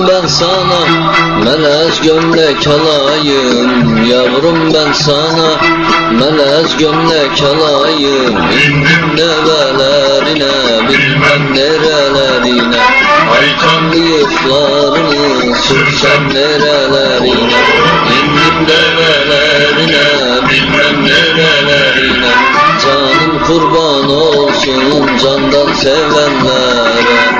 Ben sana melez gömlek alayım, yavrum ben sana melez gömlek alayım. İndim develerine, bilmem nerelerine, aytan bıyıklarını sürsem nerelerine. İndim develerine, bilmem nerelerine, canım kurban olsun candan sevenlere.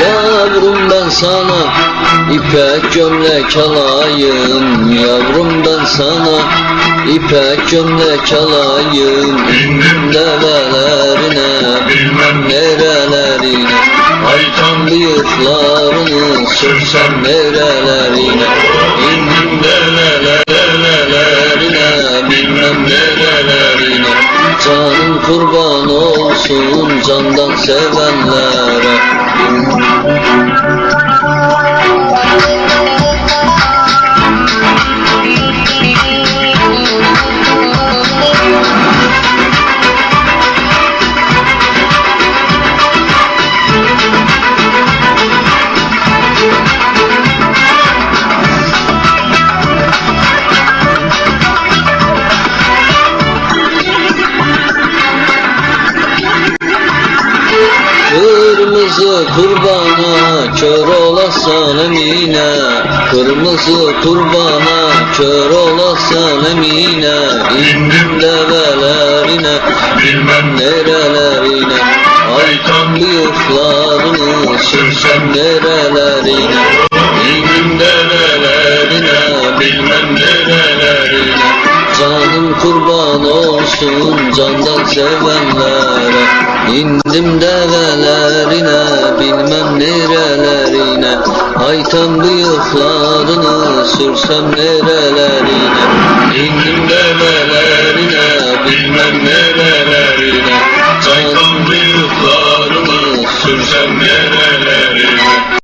Yavrum ben sana ipek gömlek alayım, yavrum ben sana ipek gömlek alayım. İndim develerine, bilmem nerelerine, aytan bıyıklarını sürsem nerelerine. İndim develerine, bilmem nerelerine, canım kurban olsun candan sevenlere. Kırmızı kurbana kör olasan emine, kırmızı kurbana kör olasan emine. İndim develerine, bilmem nerelerine, aytan bıyıklarını sürsem nerelerine. İndim develerine, bilmem nerelerine, canım kurban olsun candan sevenlere. İndim develerine, bilmem nerelerine, aytan bıyıklarını sürsem nerelerine. İndim develerine,